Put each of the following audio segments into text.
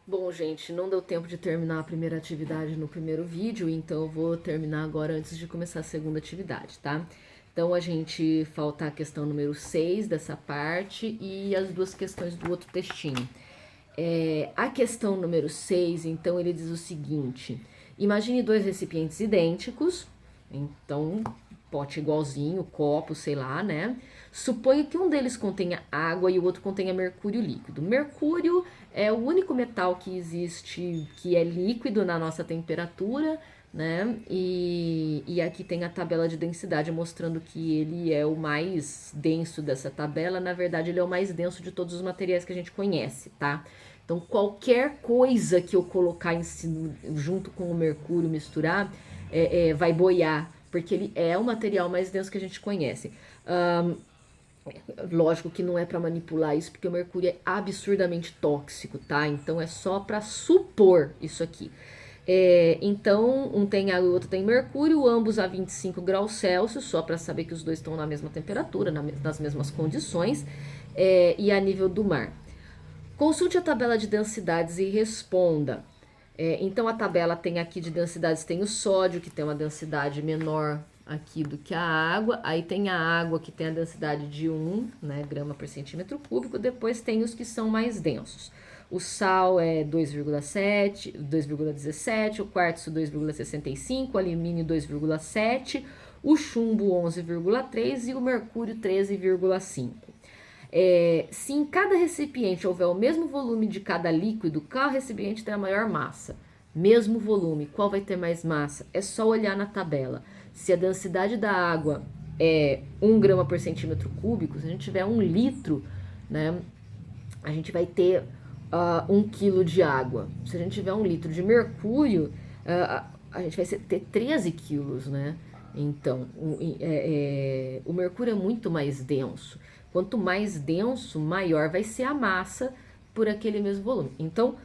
Bom, gente, não deu tempo de terminar a primeira atividade no primeiro vídeo, então eu vou terminar agora antes de começar a segunda atividade, tá? Então a gente falta a questão número 6 dessa parte e as duas questões do outro textinho. A questão número 6, então, ele diz o seguinte: imagine dois recipientes idênticos, então, pote igualzinho, copo, sei lá, né? Suponha que um deles contenha água e o outro contenha mercúrio líquido. Mercúrio é o único metal que existe que é líquido na nossa temperatura, né? E aqui tem a tabela de densidade mostrando que ele é o mais denso dessa tabela. Na verdade, ele é o mais denso de todos os materiais que a gente conhece, tá? Então, qualquer coisa que eu colocar junto com o mercúrio, misturar, vai boiar, porque ele é o material mais denso que a gente conhece. Lógico que não é para manipular isso, porque o mercúrio é absurdamente tóxico, tá? Então, é só para supor isso aqui. Então, um tem água e o outro tem mercúrio, ambos a 25 graus Celsius, só para saber que os dois estão na mesma temperatura, nas mesmas condições, e a nível do mar. Consulte a tabela de densidades e responda. Então, a tabela tem aqui de densidades, tem o sódio, que tem uma densidade menor aqui do que a água. Aí tem a água, que tem a densidade de 1, né, grama por centímetro cúbico. Depois tem os que são mais densos. O sal é 2,17, o quartzo 2,65, o alumínio 2,7, o chumbo 11,3 e o mercúrio 13,5. Se em cada recipiente houver o mesmo volume de cada líquido, qual recipiente tem a maior massa? Mesmo volume, qual vai ter mais massa? É só olhar na tabela. Se a densidade da água é 1 grama por centímetro cúbico, se a gente tiver 1 litro, né, a gente vai ter 1 quilo de água. Se a gente tiver 1 litro de mercúrio, a gente vai ter 13 quilos, né? Então, o mercúrio é muito mais denso. Quanto mais denso, maior vai ser a massa por aquele mesmo volume. Então,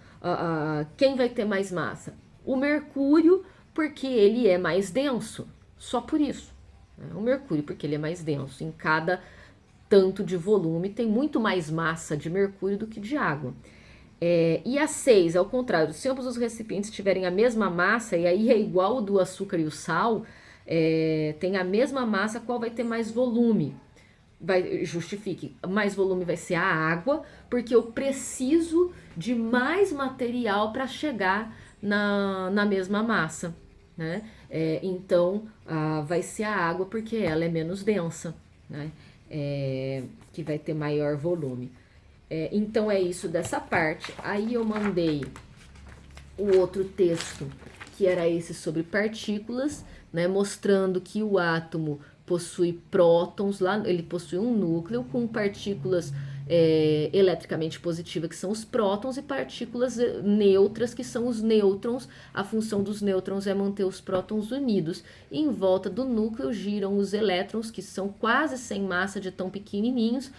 quem vai ter mais massa? O mercúrio, porque ele é mais denso. Só por isso. Né? O mercúrio, porque ele é mais denso. Em cada tanto de volume, tem muito mais massa de mercúrio do que de água. E a 6, ao contrário, se ambos os recipientes tiverem a mesma massa, e aí é igual o do açúcar e o sal, tem a mesma massa, qual vai ter mais volume? Justifique, mais volume vai ser a água, porque eu preciso de mais material para chegar na mesma massa, né? Então, vai ser a água porque ela é menos densa, né? Que vai ter maior volume. Então, é isso dessa parte. Aí eu mandei o outro texto, que era esse sobre partículas, né, mostrando que o átomo possui prótons, lá ele possui um núcleo com partículas eletricamente positivas, que são os prótons, e partículas neutras, que são os nêutrons. A função dos nêutrons é manter os prótons unidos. E em volta do núcleo giram os elétrons, que são quase sem massa, de tão pequenininhos,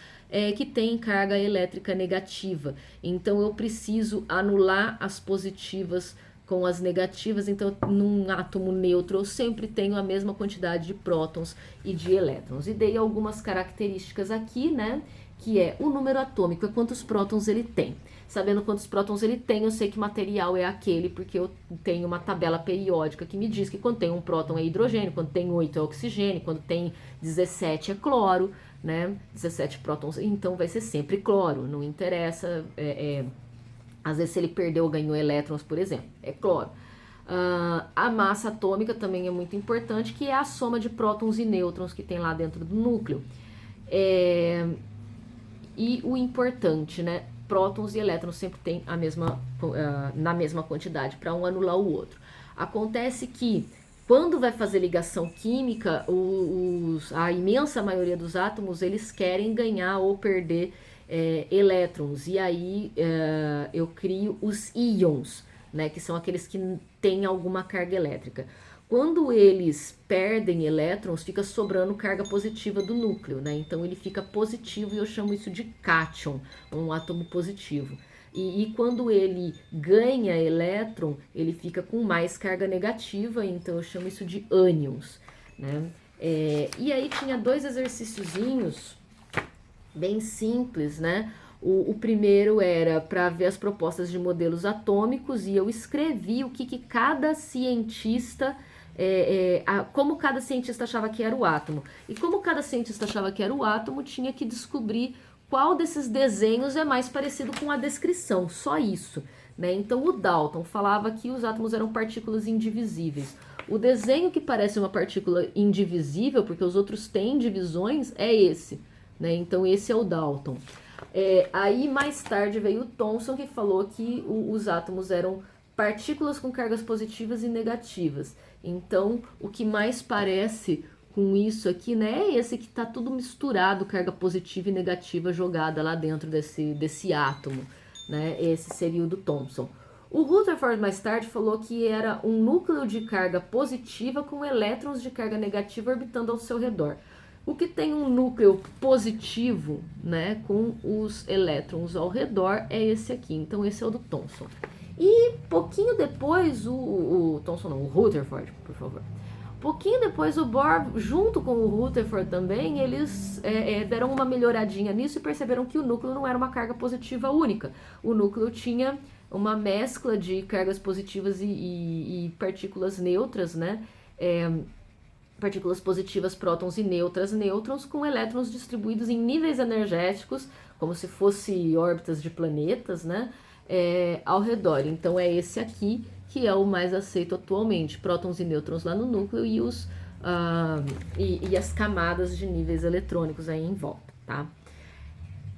que têm carga elétrica negativa. Então eu preciso anular as positivas com as negativas. Então, num átomo neutro, eu sempre tenho a mesma quantidade de prótons e de elétrons. E dei algumas características aqui, né? Que é o número atômico, é quantos prótons ele tem. Sabendo quantos prótons ele tem, eu sei que material é aquele, porque eu tenho uma tabela periódica que me diz que quando tem um próton é hidrogênio, quando tem 8 é oxigênio, quando tem 17 é cloro, né? 17 prótons, então vai ser sempre cloro, não interessa. Às vezes, se ele perdeu ou ganhou elétrons, por exemplo, é cloro. A massa atômica também é muito importante, que é a soma de prótons e nêutrons que tem lá dentro do núcleo. E o importante, né? Prótons e elétrons sempre tem na mesma quantidade, para um anular o outro. Acontece que, quando vai fazer ligação química, a imensa maioria dos átomos, eles querem ganhar ou perder elétrons. E aí eu crio os íons, né, que são aqueles que têm alguma carga elétrica. Quando eles perdem elétrons, fica sobrando carga positiva do núcleo, né? Então ele fica positivo, e eu chamo isso de cátion, um átomo positivo. E quando ele ganha elétron, ele fica com mais carga negativa, então eu chamo isso de ânions, né? E aí tinha dois exercíciozinhos bem simples, né? O primeiro era para ver as propostas de modelos atômicos e eu escrevi o que cada cientista, como cada cientista achava que era o átomo. E como cada cientista achava que era o átomo, tinha que descobrir qual desses desenhos é mais parecido com a descrição, só isso. Né? Então o Dalton falava que os átomos eram partículas indivisíveis. O desenho que parece uma partícula indivisível, porque os outros têm divisões, é esse. Né? Então esse é o Dalton. Aí mais tarde veio o Thomson, que falou que os átomos eram partículas com cargas positivas e negativas. Então o que mais parece com isso aqui, né, é esse que está tudo misturado, carga positiva e negativa jogada lá dentro desse átomo. Né? Esse seria o do Thomson. O Rutherford mais tarde falou que era um núcleo de carga positiva com elétrons de carga negativa orbitando ao seu redor. O que tem um núcleo positivo, né, com os elétrons ao redor é esse aqui. Então esse é o do Thomson. E pouquinho depois o Thomson não, o Rutherford, por favor. Pouquinho depois o Bohr, junto com o Rutherford também, eles deram uma melhoradinha nisso e perceberam que o núcleo não era uma carga positiva única. O núcleo tinha uma mescla de cargas positivas e partículas neutras, né? Partículas positivas, prótons e nêutrons, com elétrons distribuídos em níveis energéticos, como se fosse órbitas de planetas, né? Ao redor. Então é esse aqui que é o mais aceito atualmente, prótons e nêutrons lá no núcleo e as camadas de níveis eletrônicos aí em volta, tá?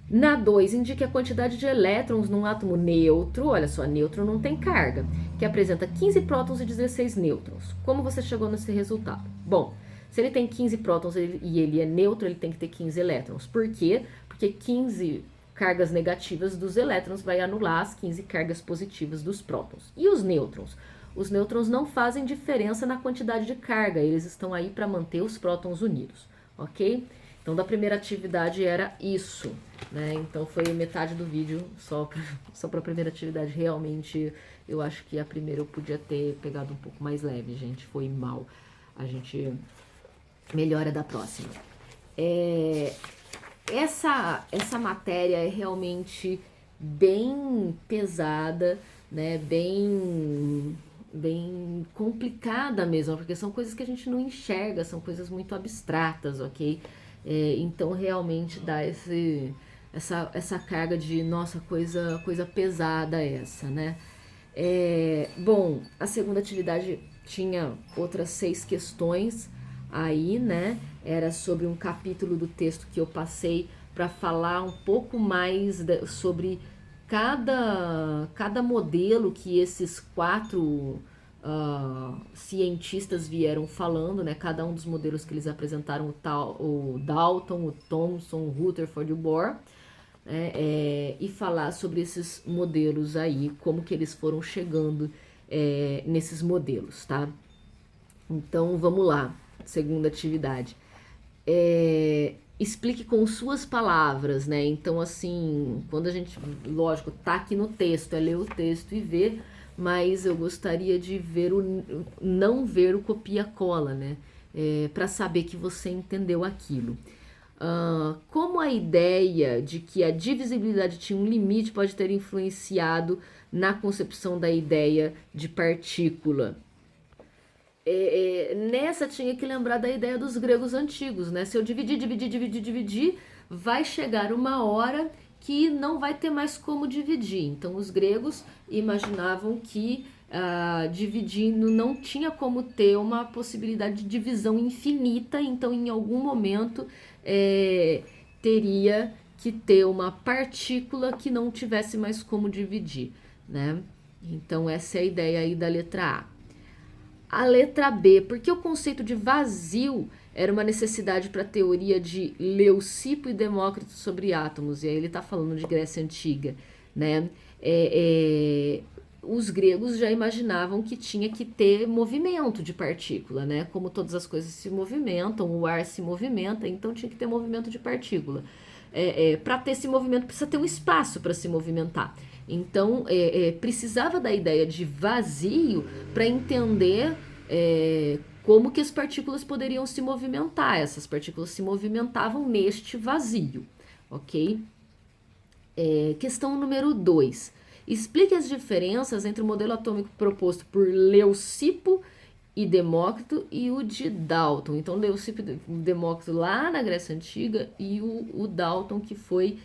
Na 2, indique a quantidade de elétrons num átomo neutro, olha só, neutro não tem carga, que apresenta 15 prótons e 16 nêutrons. Como você chegou nesse resultado? Bom, se ele tem 15 prótons e ele é neutro, ele tem que ter 15 elétrons. Por quê? Porque 15 cargas negativas dos elétrons vai anular as 15 cargas positivas dos prótons. E os nêutrons? Os nêutrons não fazem diferença na quantidade de carga, eles estão aí para manter os prótons unidos, ok? Então, da primeira atividade era isso, né? Então, foi metade do vídeo só para a primeira atividade. Realmente, eu acho que a primeira eu podia ter pegado um pouco mais leve, gente. Foi mal. A gente melhora da próxima. Essa matéria é realmente bem pesada, né? Bem complicada mesmo, porque são coisas que a gente não enxerga, são coisas muito abstratas, ok? Então realmente dá essa carga de, nossa, coisa pesada essa, né? Bom, a segunda atividade tinha outras 6 questões aí, né? Era sobre um capítulo do texto que eu passei para falar um pouco mais sobre cada modelo que esses 4 cientistas vieram falando, né? Cada um dos modelos que eles apresentaram, o Dalton, o Thomson, o Rutherford e o Bohr, e falar sobre esses modelos aí, como que eles foram chegando nesses modelos, tá? Então, vamos lá, segunda atividade. Explique com suas palavras, né? Então, assim, quando a gente, lógico, tá aqui no texto, ler o texto e ver, mas eu gostaria de não ver o copia-cola, né? Para saber que você entendeu aquilo. Como a ideia de que a divisibilidade tinha um limite pode ter influenciado na concepção da ideia de partícula? Nessa tinha que lembrar da ideia dos gregos antigos, né? Se eu dividir, vai chegar uma hora que não vai ter mais como dividir. Então, os gregos imaginavam que dividindo não tinha como ter uma possibilidade de divisão infinita, então, em algum momento, teria que ter uma partícula que não tivesse mais como dividir, né? Então, essa é a ideia aí da letra A. A letra B, porque o conceito de vazio era uma necessidade para a teoria de Leucipo e Demócrito sobre átomos, e aí ele está falando de Grécia Antiga, né? Os gregos já imaginavam que tinha que ter movimento de partícula, né? Como todas as coisas se movimentam, o ar se movimenta, então tinha que ter movimento de partícula. Para ter esse movimento precisa ter um espaço para se movimentar. Então, precisava da ideia de vazio para entender como que as partículas poderiam se movimentar. Essas partículas se movimentavam neste vazio, ok? Questão número 2. Explique as diferenças entre o modelo atômico proposto por Leucipo e Demócrito e o de Dalton. Então, Leucipo e Demócrito lá na Grécia Antiga e o Dalton, que foi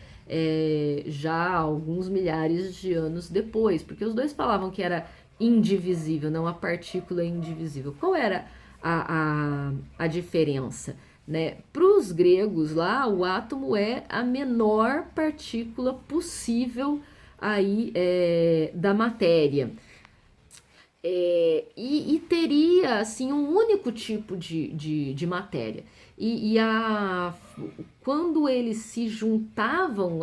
já alguns milhares de anos depois, porque os dois falavam que era indivisível, não a partícula indivisível. Qual era a diferença? Né? Para os gregos lá, o átomo é a menor partícula possível aí da matéria. E teria assim um único tipo de matéria. Quando eles se juntavam,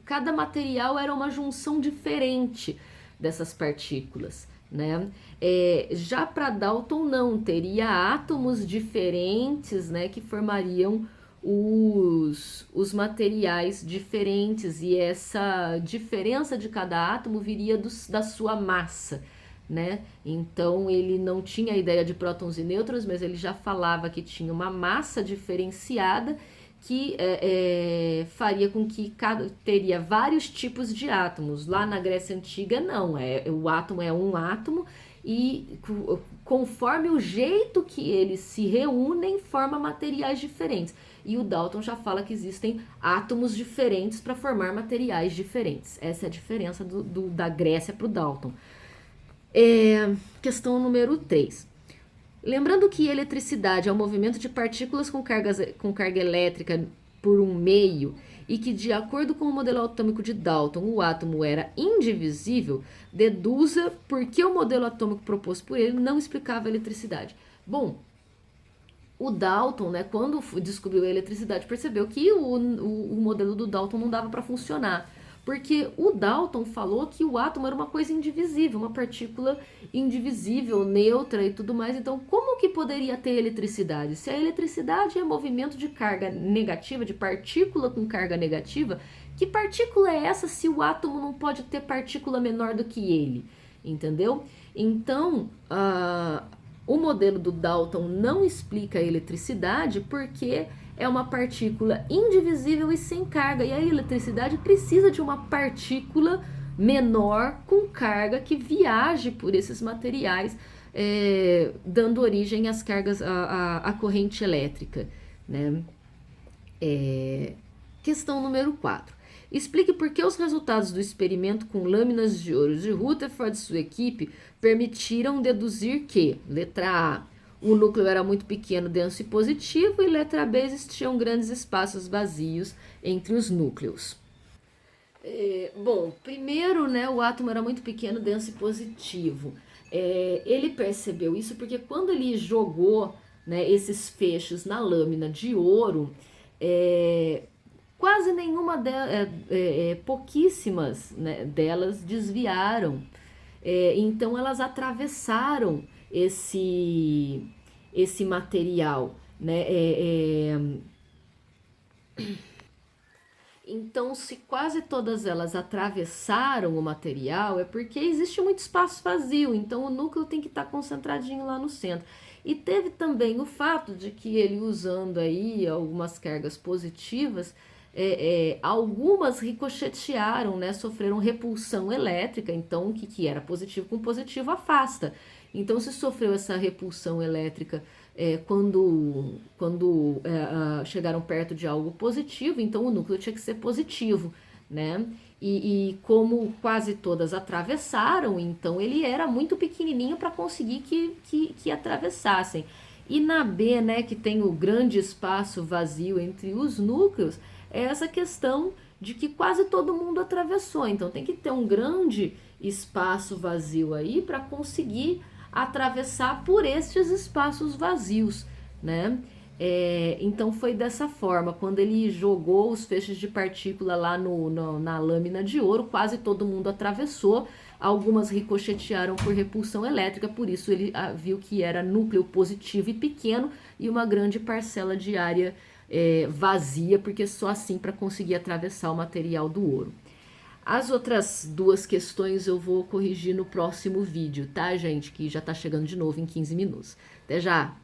cada material era uma junção diferente dessas partículas. Né? Já para Dalton não, teria átomos diferentes, né, que formariam os materiais diferentes, e essa diferença de cada átomo viria da sua massa, né? Então ele não tinha a ideia de prótons e nêutrons, mas ele já falava que tinha uma massa diferenciada que faria com que teria vários tipos de átomos. Lá na Grécia Antiga não, o átomo é um átomo e conforme o jeito que eles se reúnem, forma materiais diferentes. E o Dalton já fala que existem átomos diferentes para formar materiais diferentes. Essa é a diferença da Grécia para o Dalton. Questão número 3. Lembrando que eletricidade é o movimento de partículas com carga elétrica por um meio e que, de acordo com o modelo atômico de Dalton, o átomo era indivisível, deduza por que o modelo atômico proposto por ele não explicava a eletricidade. Bom, o Dalton, né, quando descobriu a eletricidade, percebeu que o modelo do Dalton não dava para funcionar. Porque o Dalton falou que o átomo era uma coisa indivisível, uma partícula indivisível, neutra e tudo mais. Então, como que poderia ter eletricidade? Se a eletricidade é movimento de carga negativa, de partícula com carga negativa, que partícula é essa se o átomo não pode ter partícula menor do que ele? Entendeu? Então, o modelo do Dalton não explica a eletricidade porque é uma partícula indivisível e sem carga, e a eletricidade precisa de uma partícula menor com carga que viaje por esses materiais, dando origem às cargas, à corrente elétrica. Né? Questão número 4. Explique por que os resultados do experimento com lâminas de ouro de Rutherford e sua equipe permitiram deduzir que, letra A, o núcleo era muito pequeno, denso e positivo, e letra B, existiam grandes espaços vazios entre os núcleos. Bom, primeiro, né, o átomo era muito pequeno, denso e positivo. Ele percebeu isso porque quando ele jogou, né, esses feixes na lâmina de ouro, quase nenhuma pouquíssimas, né, delas desviaram. Então elas atravessaram esse material, né? Então, se quase todas elas atravessaram o material, é porque existe muito espaço vazio, então o núcleo tem que estar concentradinho lá no centro. E teve também o fato de que ele, usando aí algumas cargas positivas, algumas ricochetearam, né, sofreram repulsão elétrica, então o que era positivo com positivo afasta. Então, se sofreu essa repulsão elétrica quando chegaram perto de algo positivo, então o núcleo tinha que ser positivo, né? E como quase todas atravessaram, então ele era muito pequenininho para conseguir que atravessassem. E na B, né, que tem o grande espaço vazio entre os núcleos, é essa questão de que quase todo mundo atravessou. Então tem que ter um grande espaço vazio aí para conseguir atravessar por estes espaços vazios, né? Então foi dessa forma, quando ele jogou os feixes de partícula lá na lâmina de ouro, quase todo mundo atravessou, algumas ricochetearam por repulsão elétrica, por isso ele viu que era núcleo positivo e pequeno e uma grande parcela de área vazia, porque só assim para conseguir atravessar o material do ouro. As outras duas questões eu vou corrigir no próximo vídeo, tá, gente? Que já tá chegando de novo em 15 minutos. Até já!